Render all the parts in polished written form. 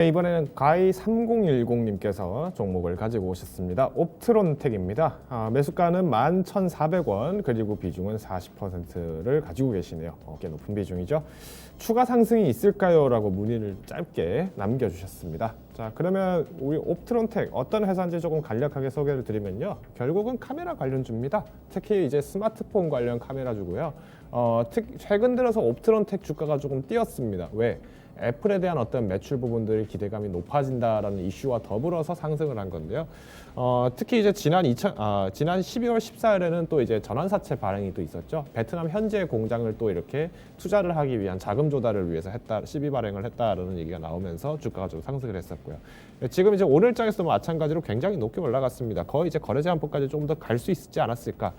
네, 이번에는 가이 3010님께서 종목을 가지고 오셨습니다. 옵트론텍입니다. 매수가는 11,400원, 그리고 비중은 40%를 가지고 계시네요. 꽤 높은 비중이죠. 추가 상승이 있을까요? 라고 문의를 짧게 남겨주셨습니다. 자, 그러면 우리 옵트론텍 어떤 회사인지 조금 간략하게 소개를 드리면요. 결국은 카메라 관련주입니다. 특히 이제 스마트폰 관련 카메라주고요. 최근 들어서 옵트론텍 주가가 조금 뛰었습니다. 왜? 애플에 대한 어떤 매출 부분들의 기대감이 높아진다라는 이슈와 더불어서 상승을 한 건데요. 특히 이제 지난 12월 14일에는 또 이제 전환사채 발행이 또 있었죠. 베트남 현지의 공장을 또 이렇게 투자를 하기 위한 자금 조달을 위해서 시비 발행을 했다라는 얘기가 나오면서 주가가 좀 상승을 했었고요. 지금 이제 오늘장에서도 마찬가지로 굉장히 높게 올라갔습니다. 거의 이제 거래 제한폭까지 조금 더 갈 수 있지 않았을까.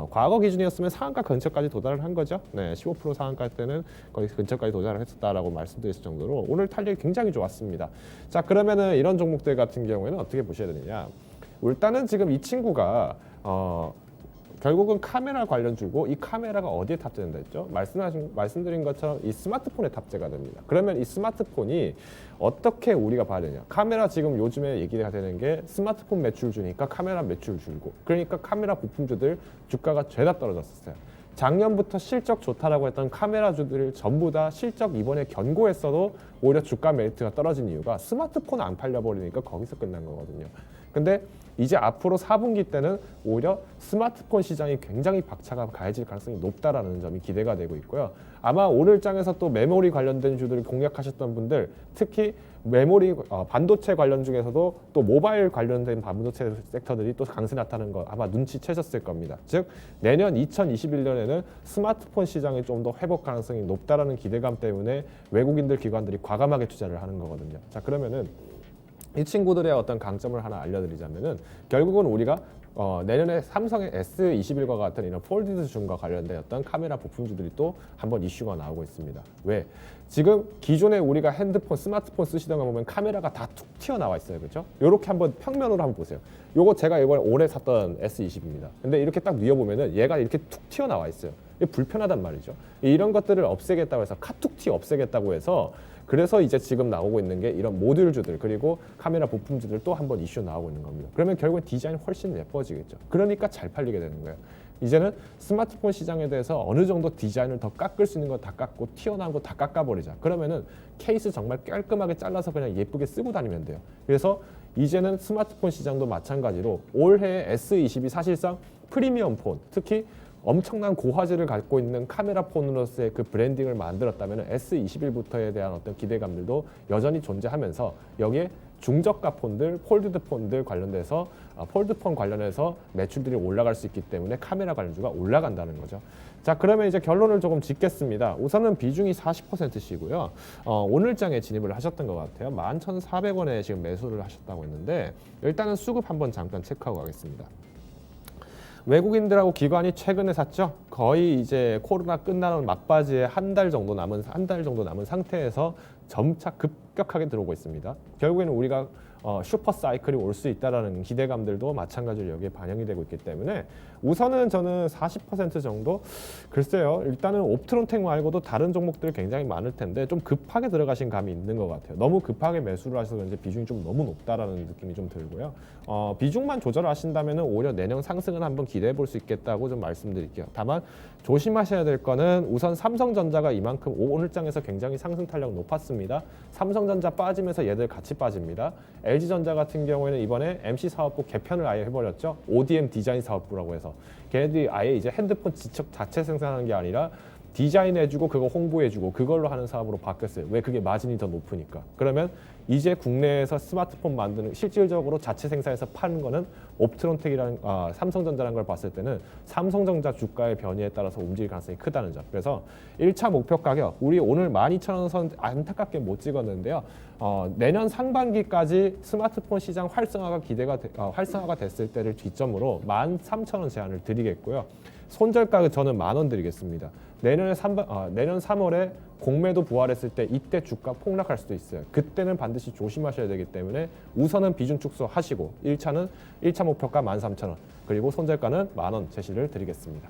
과거 기준이었으면 상한가 근처까지 도달을 한 거죠. 네, 15% 상한가 때는 거의 근처까지 도달을 했었다라고 말씀드렸을 정도로 오늘 탄력이 굉장히 좋았습니다. 자, 그러면은 이런 종목들 같은 경우에는 어떻게 보셔야 되느냐? 일단은 지금 이 친구가 결국은 카메라 관련주고, 이 카메라가 어디에 탑재된다 했죠? 말씀드린 것처럼 이 스마트폰에 탑재가 됩니다. 그러면 이 스마트폰이 어떻게 우리가 봐야 되냐? 카메라 지금 요즘에 얘기가 되는 게 스마트폰 매출 주니까 카메라 매출 줄고, 그러니까 카메라 부품주들 주가가 죄다 떨어졌었어요. 작년부터 실적 좋다라고 했던 카메라주들 전부 다 실적 이번에 견고했어도 오히려 주가 메리트가 떨어진 이유가 스마트폰 안 팔려버리니까 거기서 끝난 거거든요. 근데 이제 앞으로 4분기 때는 오히려 스마트폰 시장이 굉장히 박차가 가해질 가능성이 높다라는 점이 기대가 되고 있고요. 아마 오늘장에서 또 메모리 관련된 주들을 공략하셨던 분들, 특히 메모리 반도체 관련 중에서도 또 모바일 관련된 반도체 섹터들이 또 강세 나타나는 거 아마 눈치채셨을 겁니다. 즉 내년 2021년에는 스마트폰 시장이 좀 더 회복 가능성이 높다라는 기대감 때문에 외국인들 기관들이 과감하게 투자를 하는 거거든요. 자, 그러면은 이 친구들의 어떤 강점을 하나 알려드리자면은 결국은 우리가 내년에 삼성의 S21과 같은 이런 폴디드 줌과 관련된 어떤 카메라 부품주들이 또 한번 이슈가 나오고 있습니다. 왜? 지금 기존에 우리가 핸드폰, 스마트폰 쓰시던 거 보면 카메라가 다 툭 튀어나와 있어요. 그렇죠? 이렇게 한번 평면으로 한번 보세요. 요거 제가 이번에 올해 샀던 S20입니다. 근데 이렇게 딱 뉘어보면은 얘가 이렇게 툭 튀어나와 있어요. 이게 불편하단 말이죠. 이런 것들을 없애겠다고 해서 카툭튀 없애겠다고 해서, 그래서 이제 지금 나오고 있는 게 이런 모듈주들, 그리고 카메라 부품주들 또 한번 이슈 나오고 있는 겁니다. 그러면 결국은 디자인이 훨씬 예뻐지겠죠. 그러니까 잘 팔리게 되는 거예요. 이제는 스마트폰 시장에 대해서 어느 정도 디자인을 더 깎을 수 있는 거 다 깎고 튀어나온 거 다 깎아버리자. 그러면은 케이스 정말 깔끔하게 잘라서 그냥 예쁘게 쓰고 다니면 돼요. 그래서 이제는 스마트폰 시장도 마찬가지로 올해 S20이 사실상 프리미엄 폰, 특히 엄청난 고화질을 갖고 있는 카메라 폰으로서의 그 브랜딩을 만들었다면 S21부터에 대한 어떤 기대감들도 여전히 존재하면서 여기에 중저가 폰들, 폴드드 폰들 관련돼서 폴드폰 관련해서 매출들이 올라갈 수 있기 때문에 카메라 관련주가 올라간다는 거죠. 자, 그러면 이제 결론을 조금 짓겠습니다. 우선은 비중이 40%시고요. 오늘장에 진입을 하셨던 것 같아요. 11,400원에 지금 매수를 하셨다고 했는데 일단은 수급 한번 잠깐 체크하고 가겠습니다. 외국인들하고 기관이 최근에 샀죠. 거의 이제 코로나 끝나는 막바지에 한 달 정도 남은 상태에서 점차 급격하게 들어오고 있습니다. 결국에는 우리가 슈퍼 사이클이 올 수 있다라는 기대감들도 마찬가지로 여기에 반영이 되고 있기 때문에 우선은 저는 40% 정도, 글쎄요, 일단은 옵트론텍 말고도 다른 종목들 굉장히 많을 텐데 좀 급하게 들어가신 감이 있는 것 같아요. 너무 급하게 매수를 하셔서 그런지 비중이 좀 너무 높다라는 느낌이 좀 들고요. 비중만 조절하신다면 오히려 내년 상승은 한번 기대해 볼 수 있겠다고 좀 말씀드릴게요. 다만 조심하셔야 될 거는 우선 삼성전자가 이만큼 오늘장에서 굉장히 상승 탄력 높았습니다. 삼성전자 빠지면서 얘들 같이 빠집니다. LG전자 같은 경우에는 이번에 MC 사업부 개편을 아예 해버렸죠. ODM 디자인 사업부라고 해서 걔네들이 아예 이제 핸드폰 지척 자체 생산하는 게 아니라 디자인해주고 그거 홍보해주고 그걸로 하는 사업으로 바뀌었어요. 왜? 그게 마진이 더 높으니까. 그러면 이제 국내에서 스마트폰 만드는, 실질적으로 자체 생산해서 파는 거는 옵트론텍이라는 삼성전자라는 걸 봤을 때는 삼성전자 주가의 변이에 따라서 움직일 가능성이 크다는 점. 그래서 1차 목표 가격 우리 오늘 12,000원 선 안타깝게 못 찍었는데요. 내년 상반기까지 스마트폰 시장 활성화가 됐을 때를 기점으로 13,000원 제한을 드리겠고요. 손절가는 저는 10,000원 드리겠습니다. 내년 3월에 공매도 부활했을 때 이때 주가 폭락할 수도 있어요. 그때는 반드시 조심하셔야 되기 때문에 우선은 비중 축소하시고 1차 목표가 13,000원, 그리고 손절가는 10,000원 제시를 드리겠습니다.